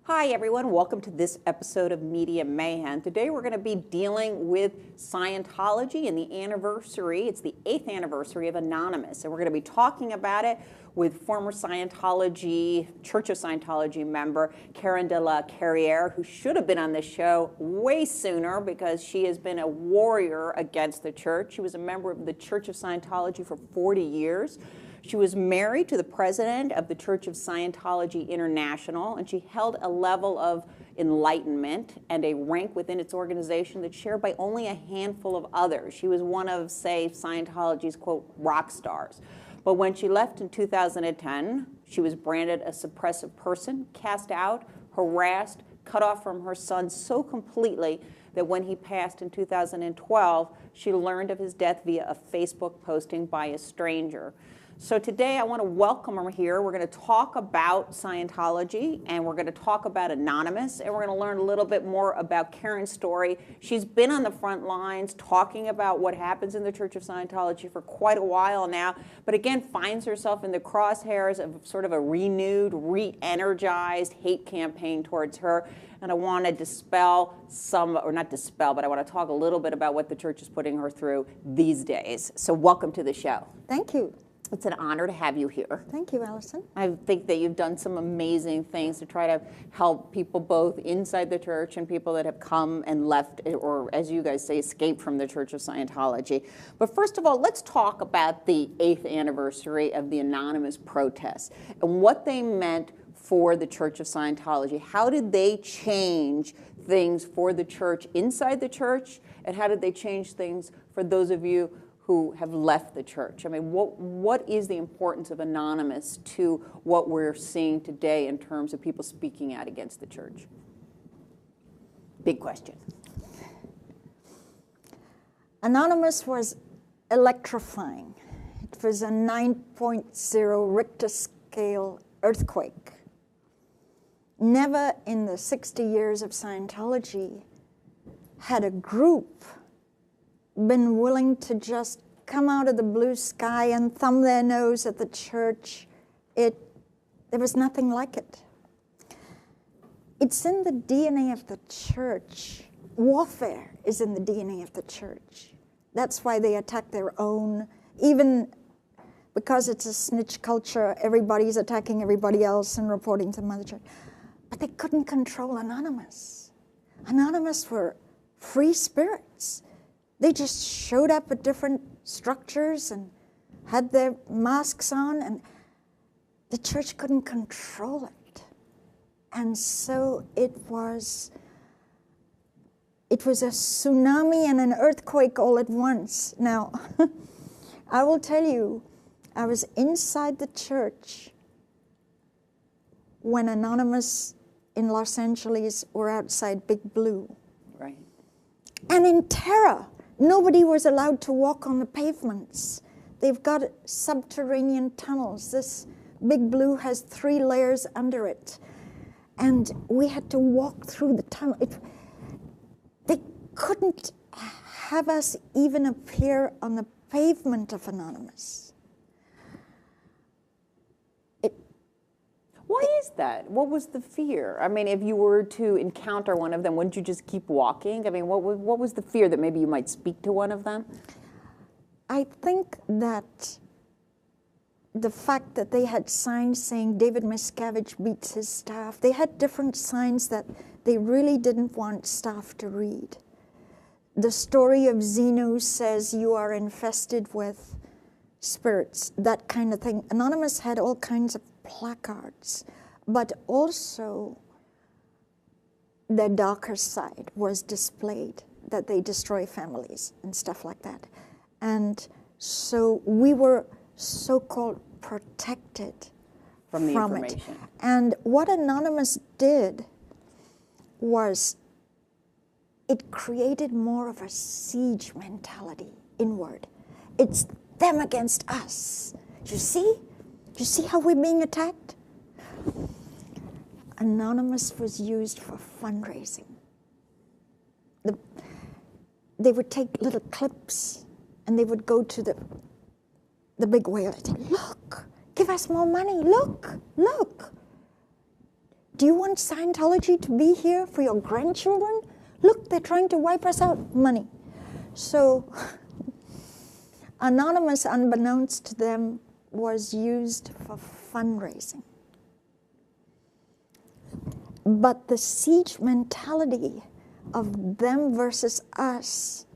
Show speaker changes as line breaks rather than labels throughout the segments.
Hi everyone, welcome to this episode of Media Mayhem. Today we're going to be dealing with Scientology and the anniversary. It's the 8th anniversary of Anonymous, and we're going to be talking about it with former Scientology, Church of Scientology member Karen de la Carriere, who should have been on this show way sooner because she has been a warrior against the church. She was a member of the Church of Scientology for 40 years. She was married to the president of the Church of Scientology International, and she held a level of enlightenment and a rank within its organization that's shared by only a handful of others. She was one of, say, Scientology's, quote, rock stars. But when she left in 2010, she was branded a suppressive person, cast out, harassed, cut off from her son so completely that when he passed in 2012, she learned of his death via a Facebook posting by a stranger. So today I want to welcome her here. We're going to talk about Scientology, and we're going to talk about Anonymous, and we're going to learn a little bit more about Karen's story. She's been on the front lines talking about what happens in the Church of Scientology for quite a while now, but again finds herself in the crosshairs of sort of a renewed, re-energized hate campaign towards her. And I want to dispel some, or not dispel, but I want to talk a little bit about what the church is putting her through these days. So welcome to the show.
Thank you.
It's an honor to have you here.
Thank you, Allison.
I think that you've done some amazing things to try to help people both inside the church and people that have come and left, or as you guys say, escaped from the Church of Scientology. But first of all, let's talk about the 8th anniversary of the Anonymous protests and what they meant for the Church of Scientology. How did they change things for the church inside the church, and how did they change things for those of you who have left the church? I mean, what is the importance of Anonymous to what we're seeing today in terms of people speaking out against the church? Big question.
Anonymous was electrifying. It was a 9.0 Richter scale earthquake. Never in the 60 years of Scientology had a group been willing to just come out of the blue sky and thumb their nose at the church. There was nothing like it. It's in the DNA of the church. Warfare is in the DNA of the church. That's why they attack their own. Even because it's a snitch culture, everybody's attacking everybody else and reporting to Mother Church. But they couldn't control Anonymous. Anonymous were free spirits. They just showed up at different structures and had their masks on, and the church couldn't control it. And so it was a tsunami and an earthquake all at once. Now, I will tell you, I was inside the church when Anonymous in Los Angeles were outside Big Blue.
Right.
And in terror. Nobody was allowed to walk on the pavements. They've got subterranean tunnels. This Big Blue has 3 layers under it. And we had to walk through the tunnel. They couldn't have us even appear on the pavement of Anonymous.
Why is that? What was the fear? I mean, if you were to encounter one of them, wouldn't you just keep walking? I mean, what was the fear that maybe you might speak to one of them?
I think that the fact that they had signs saying David Miscavige beats his staff, they had different signs that they really didn't want staff to read. The story of Zeno says you are infested with spirits, that kind of thing. Anonymous had all kinds of placards, but also their darker side was displayed, that they destroy families and stuff like that. And so we were so-called protected
from the
from
information.
It. And what Anonymous did was it created more of a siege mentality inward. It's them against us. You see? You see how we're being attacked? Anonymous was used for fundraising. They would take little clips and they would go to the big whale and say, look, give us more money, look. Do you want Scientology to be here for your grandchildren? Look, they're trying to wipe us out. Money. So Anonymous, unbeknownst to them, was used for fundraising. But the siege mentality of them versus us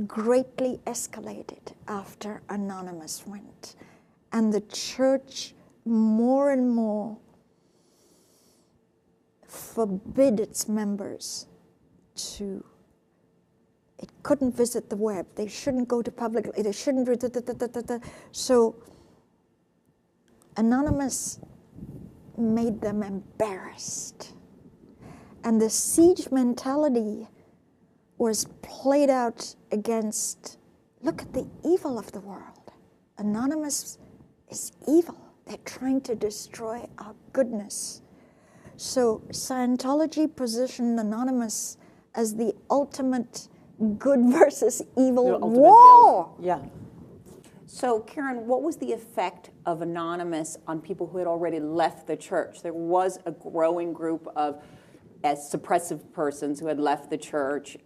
greatly escalated after Anonymous went. And the church more and more forbid its members to, it couldn't visit the web, they shouldn't go to public, they shouldn't, so Anonymous made them embarrassed. And the siege mentality was played out against, look at the evil of the world. Anonymous is evil. They're trying to destroy our goodness. So Scientology positioned Anonymous as the ultimate good versus evil war.
Yeah. So, Karen, what was the effect of Anonymous on people who had already left the church? There was a growing group of suppressive persons who had left the church.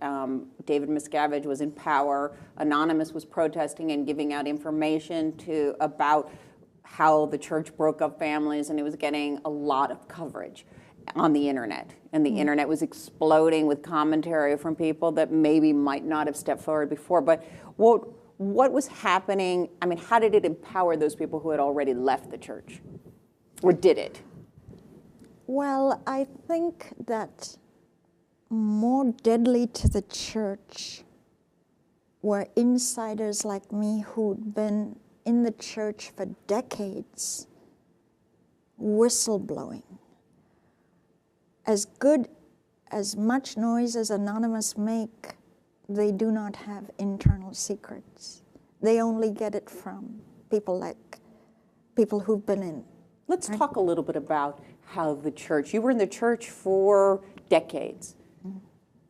David Miscavige was in power. Anonymous was protesting and giving out information about how the church broke up families, and it was getting a lot of coverage on the internet. And the internet was exploding with commentary from people that maybe might not have stepped forward before. But what was happening? I mean, how did it empower those people who had already left the church? Or did it?
Well, I think that more deadly to the church were insiders like me who'd been in the church for decades, whistleblowing. As much noise as Anonymous make, they do not have internal secrets. They only get it from people who've been in.
Let's talk a little bit about how the church, you were in the church for decades. Mm-hmm.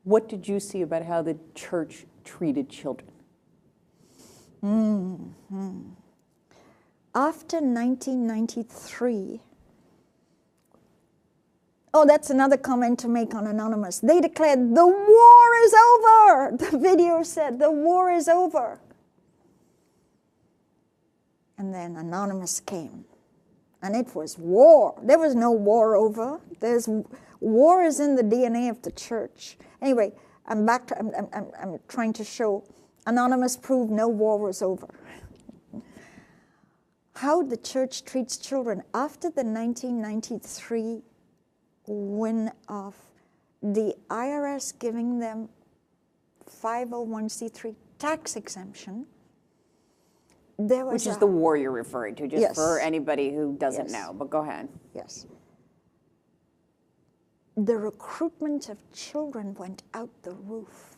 What did you see about how the church treated children?
Mm-hmm. After 1993, that's another comment to make on Anonymous. They declared, the war is over. The video said, the war is over. And then Anonymous came. And it was war. There was no war over. War is in the DNA of the church. Anyway, I'm trying to show Anonymous proved no war was over. How the church treats children after the 1993 win of the IRS giving them 501c3 tax exemption.
Which is the war you're referring to, just
yes.
for anybody who doesn't
yes.
know, but go ahead.
Yes. The recruitment of children went out the roof.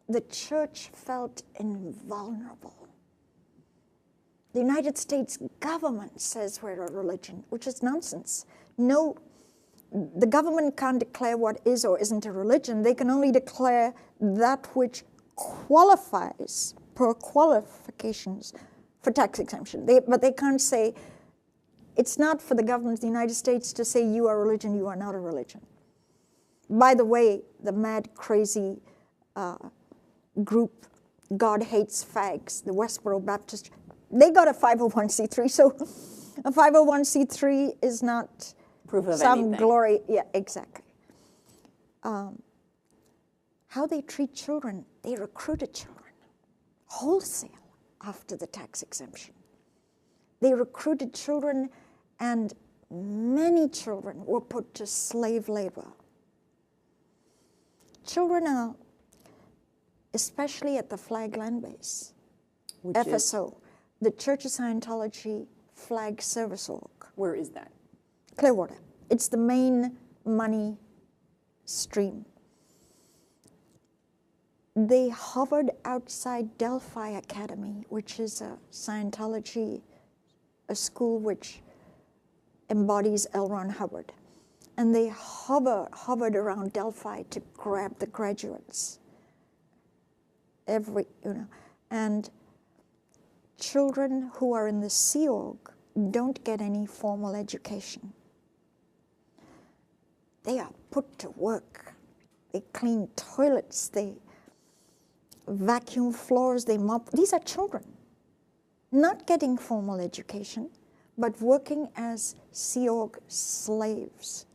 The church felt invulnerable. The United States government says we're a religion, which is nonsense. No, the government can't declare what is or isn't a religion. They can only declare that which qualifies per qualifications for tax exemption. But they can't say, it's not for the government of the United States to say you are a religion, you are not a religion. By the way, the mad, crazy group, God Hates Fags, the Westboro Baptist, they got a 501c3, so a 501c3 is not
proof of
some
anything.
Glory. Yeah, exactly. How they treat children, they recruited children wholesale after the tax exemption. They recruited children, and many children were put to slave labor. Children are, especially at the Flag Land Base, FSO, the Church of Scientology Flag Service Org.
Where is that?
Clearwater. It's the main money stream. They hovered outside Delphi Academy, which is a Scientology, a school which embodies L. Ron Hubbard. And they hovered around Delphi to grab the graduates. And children who are in the Sea Org don't get any formal education. they are put to work. They clean toilets, they vacuum floors, they mop. These are children, not getting formal education, but working as Sea Org slaves.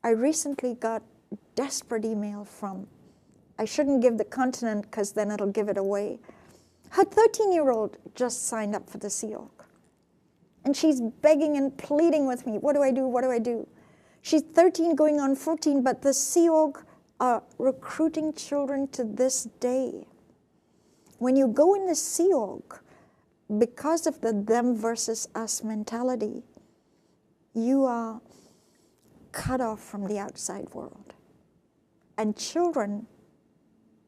I recently got desperate email from, I shouldn't give the continent because then it'll give it away. Her 13-year-old just signed up for the Sea Org. And she's begging and pleading with me, what do I do, what do I do? She's 13 going on 14, but the Sea Org are recruiting children to this day. When you go in the Sea Org, because of the them versus us mentality, you are cut off from the outside world. And children,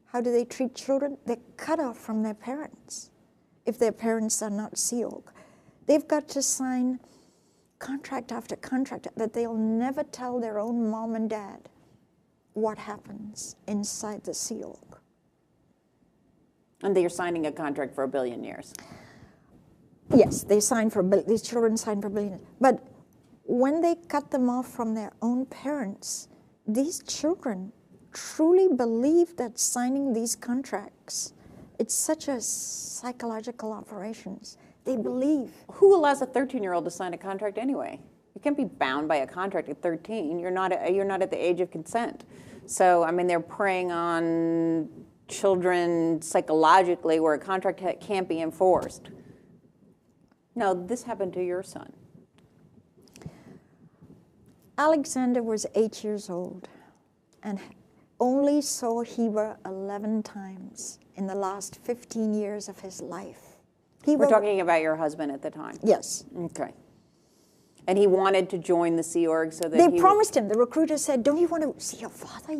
how do they treat children? They're cut off from their parents if their parents are not Sea Org. They've got to sign contract after contract that they'll never tell their own mom and dad what happens inside the Sea Org.
And they're signing a contract for 1 billion years.
Yes, they sign for these children sign for billions. But when they cut them off from their own parents, these children truly believe that signing these contracts, it's such a psychological operations. They believe.
Who allows a 13-year-old to sign a contract anyway? You can't be bound by a contract at 13. You're not at the age of consent. So, I mean, they're preying on children psychologically where a contract can't be enforced. No, this happened to your son.
Alexander was 8 years old and only saw Heber 11 times in the last 15 years of his life.
We're talking about your husband at the time.
Yes.
Okay. And he wanted to join the Sea Org so that
they promised him. The recruiter said, don't you want to see your father?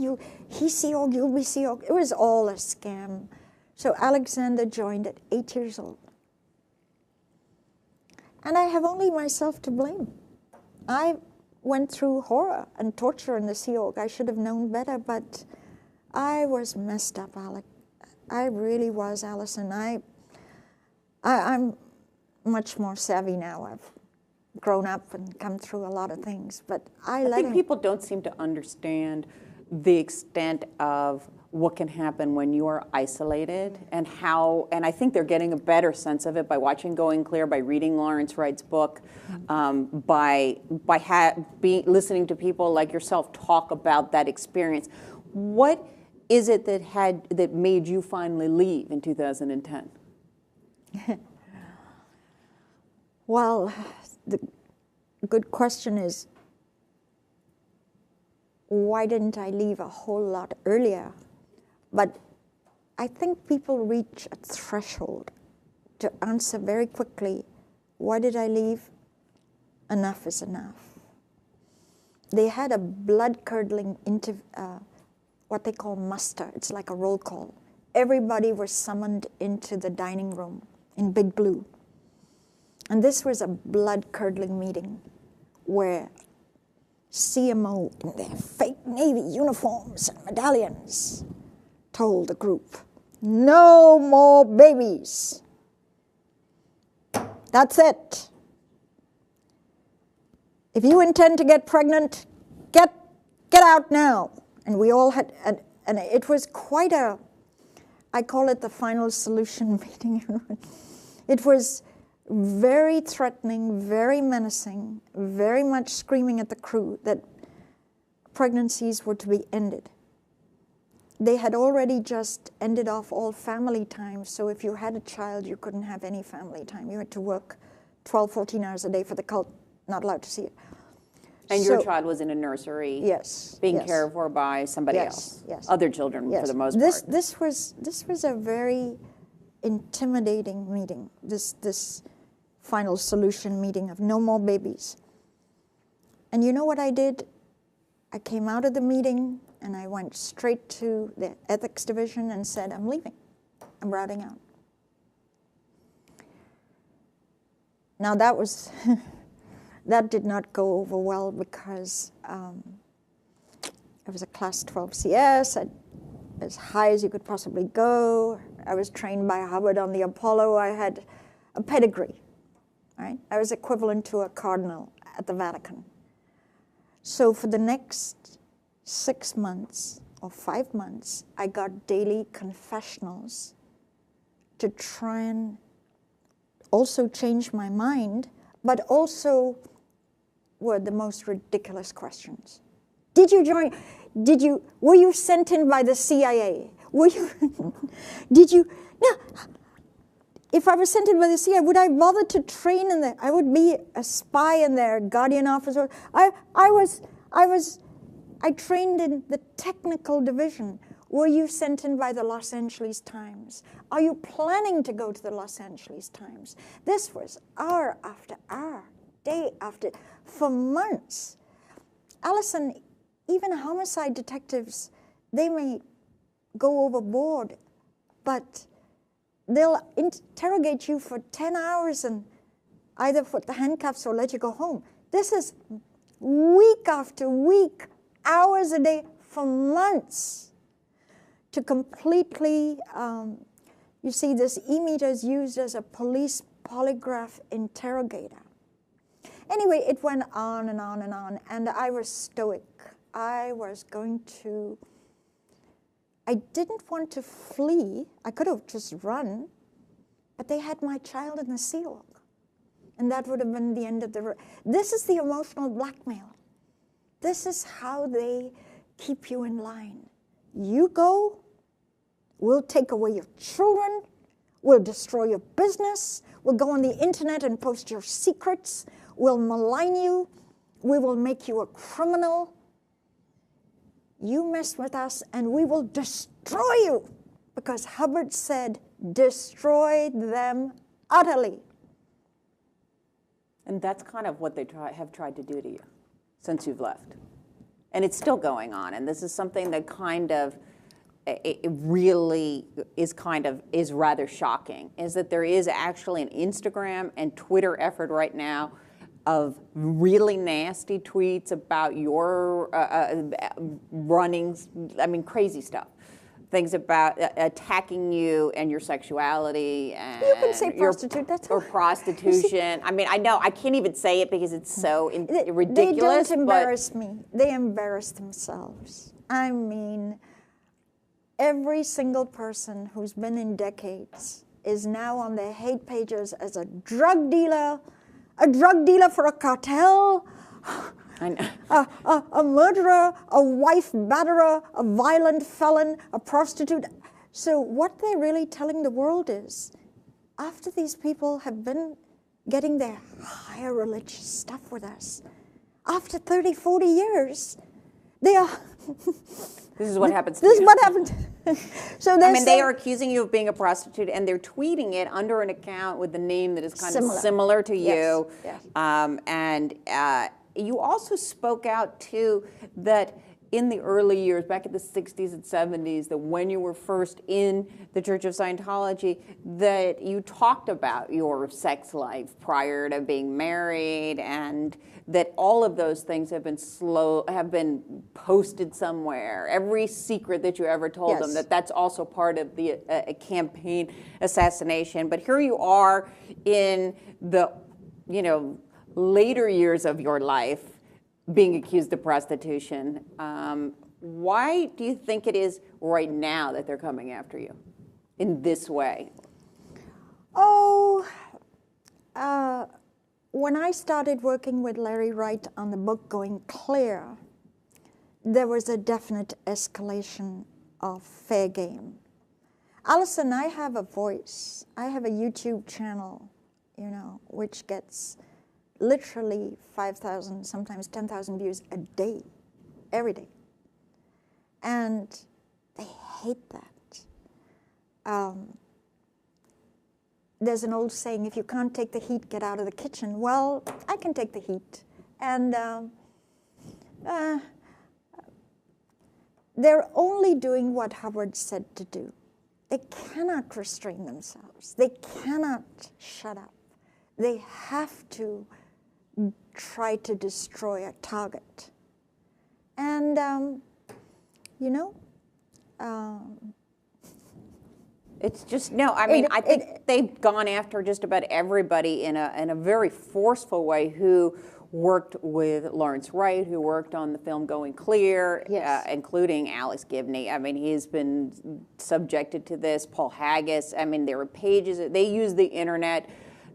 He's Sea Org, you'll be Sea Org. It was all a scam. So Alexander joined at 8 years old. And I have only myself to blame. I went through horror and torture in the Sea Org. I should have known better, but I was messed up, Alec. I really was, Allison. I'm much more savvy now. I've grown up and come through a lot of things, but I think
people don't seem to understand the extent of what can happen when you are isolated and how, and I think they're getting a better sense of it by watching Going Clear, by reading Lawrence Wright's book, by listening to people like yourself talk about that experience. What is it that made you finally leave in 2010?
Well, the good question is, why didn't I leave a whole lot earlier? But I think people reach a threshold to answer very quickly, why did I leave? Enough is enough. They had a blood-curdling what they call muster. It's like a roll call. Everybody was summoned into the dining room in Big Blue. And this was a blood-curdling meeting where CMO in their fake Navy uniforms and medallions told the group, no more babies. That's it. If you intend to get pregnant, get out now. And we all had, and it was quite I call it the final solution meeting. It was very threatening, very menacing, very much screaming at the crew that pregnancies were to be ended. They had already just ended off all family time, so if you had a child, you couldn't have any family time. You had to work 12, 14 hours a day for the cult, not allowed to see it.
And your child was in a nursery, being cared for by somebody else, other children for the most part.
This was a very intimidating meeting, this final solution meeting of no more babies. And you know what I did? I came out of the meeting and I went straight to the ethics division and said, I'm leaving. I'm routing out. Now that was, that did not go over well because it was a class 12 CS, as high as you could possibly go. I was trained by Hubbard on the Apollo. I had a pedigree, right? I was equivalent to a cardinal at the Vatican. So for the next 6 months or 5 months, I got daily confessionals to try and also change my mind, but also were the most ridiculous questions. Did you join? Were you sent in by the CIA? Were you? Did you? No. If I was sent in by the CIA, would I bother to train in there? I would be a spy in there, guardian officer. I trained in the technical division. Were you sent in by the Los Angeles Times? Are you planning to go to the Los Angeles Times? This was hour after hour, day after, for months. Allison, even homicide detectives, they may go overboard, but they'll interrogate you for 10 hours and either put the handcuffs or let you go home. This is week after week, hours a day for months to completely, you see, this e-meter is used as a police polygraph interrogator. Anyway, it went on and on and on, and I was stoic. I didn't want to flee. I could have just run, but they had my child in the Sea Org, and that would have been the end of the road. This is the emotional blackmail. This is how they keep you in line. You go, we'll take away your children, we'll destroy your business, we'll go on the internet and post your secrets, we'll malign you, we will make you a criminal. You mess with us and we will destroy you, because Hubbard said, destroy them utterly.
And that's kind of what they have tried to do to you since you've left. And it's still going on. And this is something that kind of, it really is rather shocking, is that there is actually an Instagram and Twitter effort right now of really nasty tweets about your runnings, crazy stuff. Things about attacking you and your sexuality. And
you can say prostitute, that's
or prostitution. I know, I can't even say it because it's so ridiculous.
They don't embarrass me. They embarrass themselves. Every single person who's been in decades is now on their hate pages as a drug dealer for a cartel,
I know.
a murderer, a wife batterer, a violent felon, a prostitute. So what they're really telling the world is, after these people have been getting their higher religious stuff with us, after 30, 40 years, they are...
This is what happens to
This
you.
is what happened. So
they are accusing you of being a prostitute, and they're tweeting it under an account with the name that is kind of similar to you.
Yes.
And you also spoke out, too, that in the early years, back in the 60s and 70s, that when you were first in the Church of Scientology, that you talked about your sex life prior to being married, and that all of those things have been posted somewhere. Every secret that you ever told them, that's also part of the campaign assassination. But here you are in the, later years of your life, being accused of prostitution. Why do you think it is right now that they're coming after you in this way?
When I started working with Larry Wright on the book Going Clear, there was a definite escalation of fair game. Allison, I have a voice. I have a YouTube channel, which gets literally 5,000, sometimes 10,000 views a day, every day. And they hate that. There's an old saying, if you can't take the heat, get out of the kitchen. Well, I can take the heat. And they're only doing what Hubbard said to do. They cannot restrain themselves. They cannot shut up. They have to try to destroy a target. And,
it's just, I think they've gone after just about everybody in a very forceful way who worked with Lawrence Wright, who worked on the film Going Clear,
Yes.
including Alex Gibney. I mean, he's been subjected to this. Paul Haggis. I mean, there were pages. They use the internet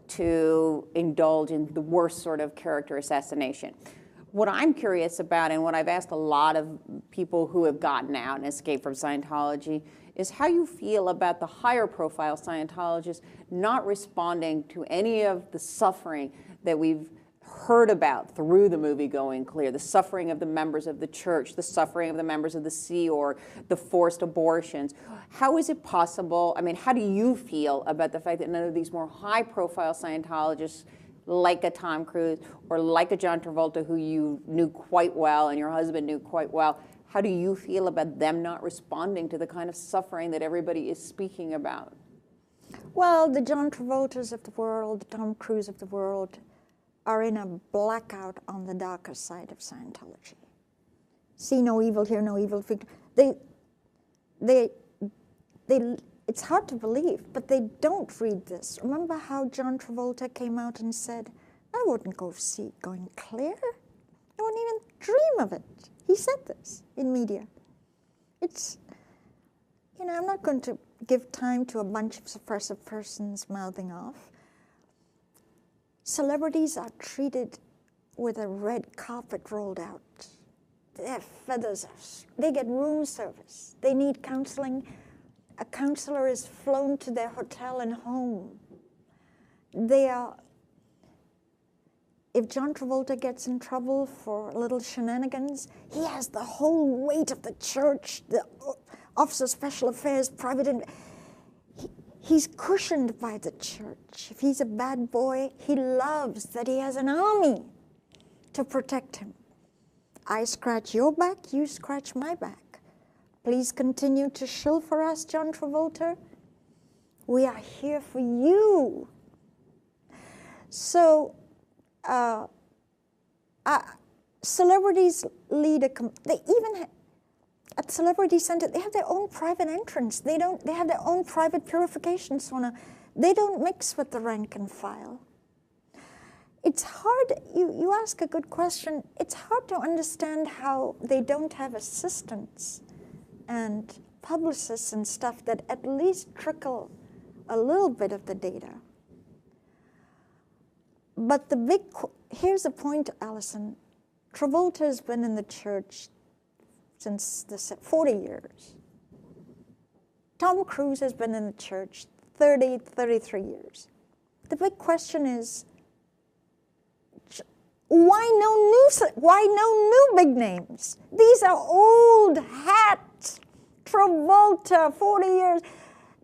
to indulge in the worst sort of character assassination. What I'm curious about, and what I've asked a lot of people who have gotten out and escaped from Scientology, is how you feel about the higher profile Scientologists not responding to any of the suffering that we've heard about through the movie Going Clear, the suffering of the members of the church, the suffering of the members of the Sea Org, the forced abortions. How is it possible? I mean, how do you feel about the fact that none of these more high-profile Scientologists, like a Tom Cruise or like a John Travolta, who you knew quite well and your husband knew quite well, how do you feel about them not responding to the kind of suffering that everybody is speaking about?
Well, the John Travoltas of the world, the Tom Cruise of the world, are in a blackout on the darker side of Scientology. See no evil, hear no evil. It's hard to believe, but they don't read this. Remember how John Travolta came out and said, I wouldn't go see Going Clear. I wouldn't even dream of it. He said this in media. It's, you know, I'm not going to give time to a bunch of suppressive persons mouthing off. Celebrities are treated with a red carpet rolled out. Their feathers they get room service. They need counseling. A counselor is flown to their hotel and home. If John Travolta gets in trouble for little shenanigans, he has the whole weight of the church, the Office of Special Affairs, he's cushioned by the church. If he's a bad boy, he loves that he has an army to protect him. I scratch your back, you scratch my back. Please continue to shill for us, John Travolta. We are here for you. So, celebrities lead they even at Celebrity Center, they have their own private entrance. They have their own private purification sauna. They don't mix with the rank and file. It's hard, you ask a good question, it's hard to understand how they don't have assistants and publicists and stuff that at least trickle a little bit of the data. But here's the point, Allison. Travolta has been in the church since 40 years. Tom Cruise has been in the church 33 years. The big question is, why no new big names? These are old hats. Travolta, 40 years.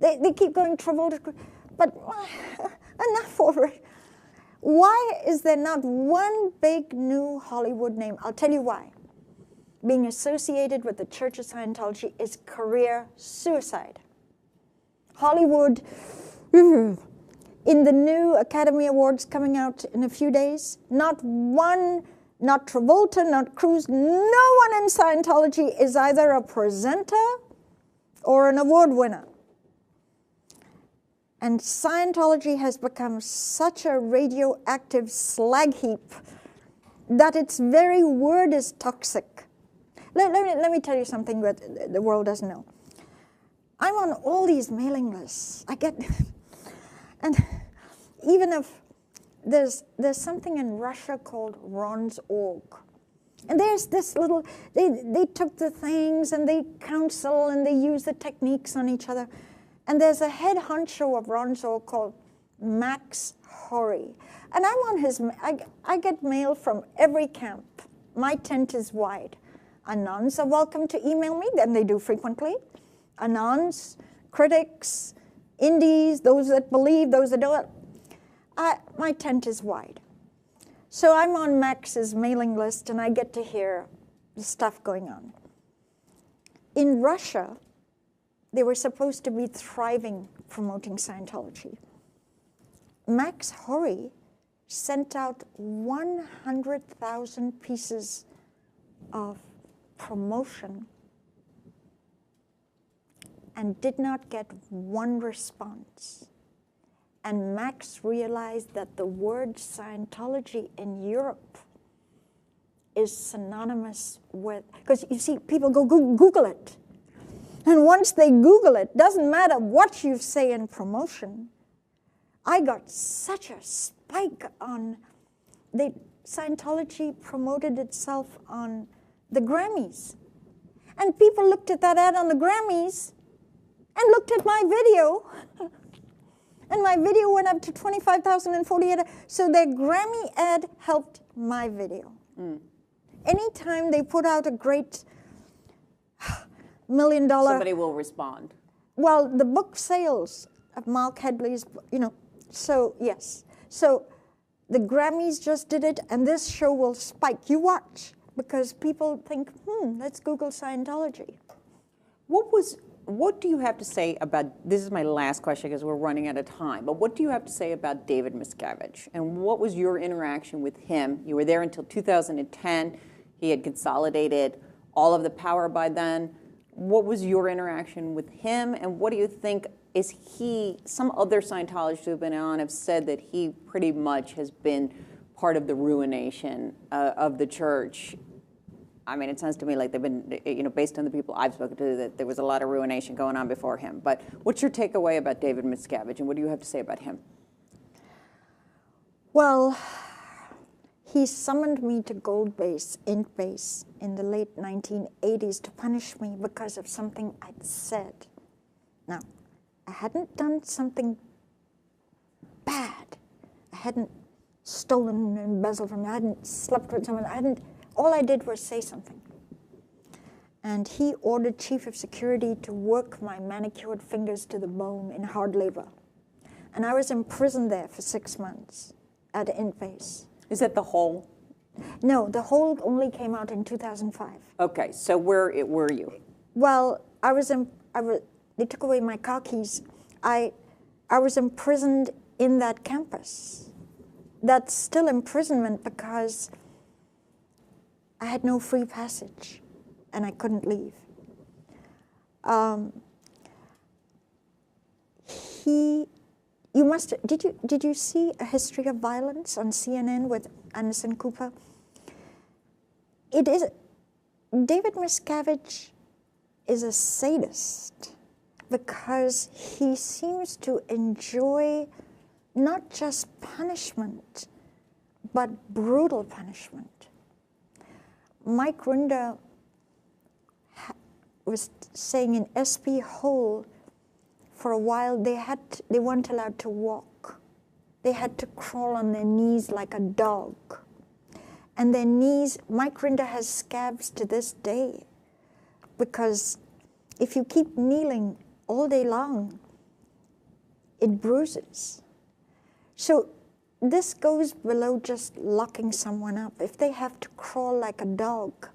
They keep going Travolta, but enough already. Why is there not one big new Hollywood name? I'll tell you why. Being associated with the Church of Scientology is career suicide. Hollywood, in the new Academy Awards coming out in a few days, not one, not Travolta, not Cruise, no one in Scientology is either a presenter or an award winner. And Scientology has become such a radioactive slag heap that its very word is toxic. Let me tell you something that the world doesn't know. I'm on all these mailing lists. I get, and even if there's something in Russia called Ron's Org. And there's this little, they took the things and they counsel and they use the techniques on each other. And there's a head honcho of Ron's Org called Max Horry. And I'm on his, I get mail from every camp. My tent is wide. Anons are welcome to email me, and they do frequently. Anons, critics, indies, those that believe, those that don't. My tent is wide. So I'm on Max's mailing list, and I get to hear the stuff going on. In Russia, they were supposed to be thriving promoting Scientology. Max Horry sent out 100,000 pieces of promotion and did not get one response. And Max realized that the word Scientology in Europe is synonymous with, because you see, people go Google it. And once they Google it, doesn't matter what you say in promotion. I got such a spike on, Scientology promoted itself on the Grammys. And people looked at that ad on the Grammys and looked at my video. And my video went up to 25,048. So their Grammy ad helped my video. Anytime they put out a great $1 million...
Somebody will respond.
Well, the book sales of Mark Hedley's, so yes. So the Grammys just did it, and this show will spike. You watch, because people think, let's Google Scientology.
What do you have to say about, this is my last question because we're running out of time, but what do you have to say about David Miscavige? And what was your interaction with him? You were there until 2010. He had consolidated all of the power by then. What was your interaction with him? And what do you think, some other Scientologists who have been on have said that he pretty much has been part of the ruination of the church. I mean, it sounds to me like they've been, based on the people I've spoken to, that there was a lot of ruination going on before him. But what's your takeaway about David Miscavige, and what do you have to say about him?
Well, he summoned me to Gold Base, Int Base, in the late 1980s to punish me because of something I'd said. Now, I hadn't done something bad. I hadn't stolen and embezzled from me. I hadn't slept with someone. All I did was say something. And he ordered Chief of Security to work my manicured fingers to the bone in hard labor. And I was imprisoned there for 6 months at Int Base.
Is that the whole?
No, the whole only came out in 2005.
Okay, so where were you?
Well, they took away my car keys. I was imprisoned in that campus. That's still imprisonment because I had no free passage, and I couldn't leave. Did you see A History of Violence on CNN with Anderson Cooper? David Miscavige is a sadist because he seems to enjoy not just punishment, but brutal punishment. Mike Rinder was saying in SP Hole, for a while they weren't allowed to walk. They had to crawl on their knees like a dog. And their knees, Mike Rinder has scabs to this day, because if you keep kneeling all day long, it bruises. So this goes below just locking someone up. If they have to crawl like a dog,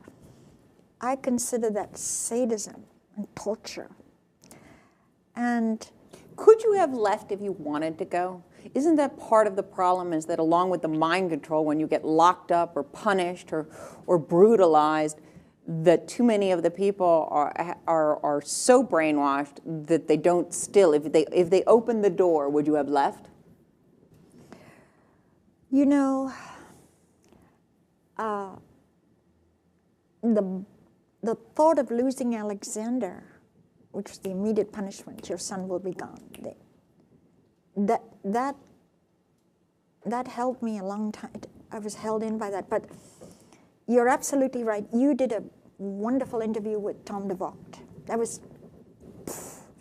I consider that sadism and torture. And
could you have left if you wanted to go? Isn't that part of the problem, is that along with the mind control, when you get locked up or punished or brutalized, that too many of the people are so brainwashed that they don't still, if they open the door, would you have left?
You know, the thought of losing Alexander, which was the immediate punishment, your son will be gone, that held me a long time. I was held in by that. But you're absolutely right. You did a wonderful interview with Tom DeVocht. That was...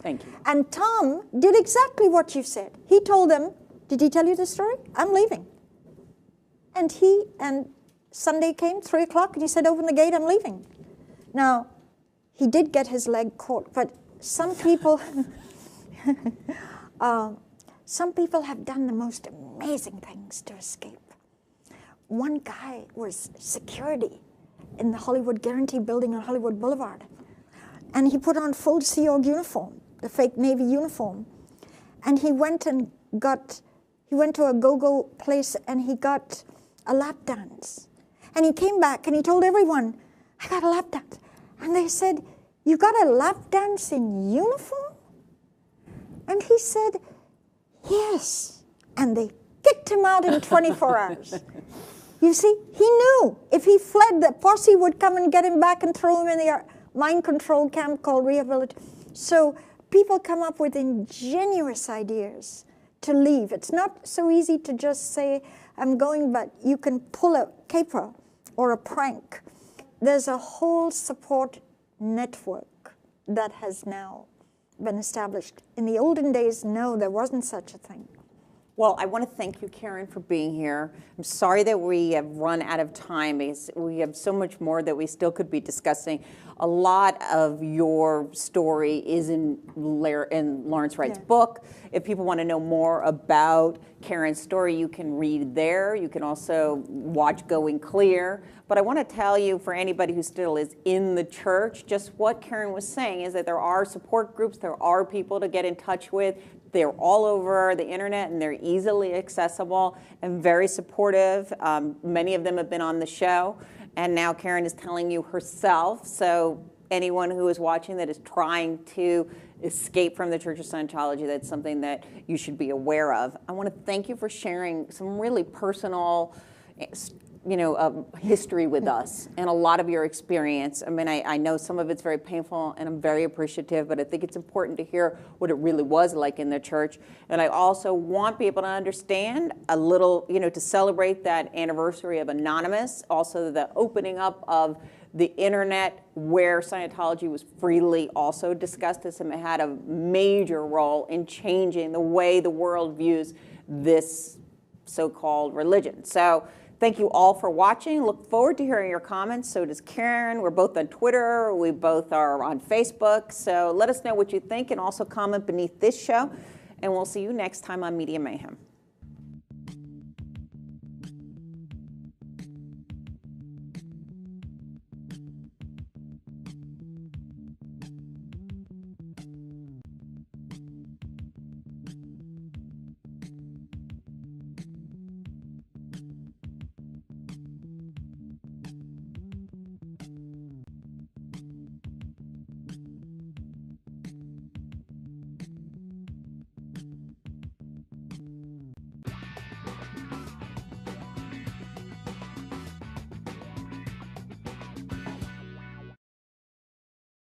Thank you.
And Tom did exactly what you said. He told them, did he tell you the story? I'm leaving. And Sunday came, 3 o'clock, and he said, open the gate, I'm leaving. Now, he did get his leg caught, but some people, some people have done the most amazing things to escape. One guy was security in the Hollywood Guarantee building on Hollywood Boulevard. And he put on full Sea Org uniform, the fake Navy uniform. And he went to a go-go place and he got a lap dance. And he came back and he told everyone, I got a lap dance. And they said, you got a lap dance in uniform? And he said, yes. And they kicked him out in 24 hours. You see, he knew if he fled, the posse would come and get him back and throw him in the mind control camp called rehabilitation. So people come up with ingenious ideas to leave. It's not so easy to just say, I'm going, but you can pull a caper or a prank. There's a whole support network that has now been established. In the olden days, no, there wasn't such a thing.
Well, I want to thank you, Karen, for being here. I'm sorry that we have run out of time because we have so much more that we still could be discussing. A lot of your story is in Lawrence Wright's book. If people want to know more about Karen's story, you can read there. You can also watch Going Clear. But I want to tell you, for anybody who still is in the church, just what Karen was saying is that there are support groups, there are people to get in touch with. They're all over the internet and they're easily accessible and very supportive. Many of them have been on the show, and now Karen is telling you herself. So anyone who is watching that is trying to escape from the Church of Scientology, that's something that you should be aware of. I want to thank you for sharing some really personal history with us and a lot of your experience. I mean, I know some of it's very painful and I'm very appreciative, but I think it's important to hear what it really was like in the church. And I also want people to understand a little, to celebrate that anniversary of Anonymous, also the opening up of the internet where Scientology was freely also discussed as it had a major role in changing the way the world views this so-called religion. So thank you all for watching. Look forward to hearing your comments. So does Karen. We're both on Twitter. We both are on Facebook. So let us know what you think and also comment beneath this show. And we'll see you next time on Media Mayhem.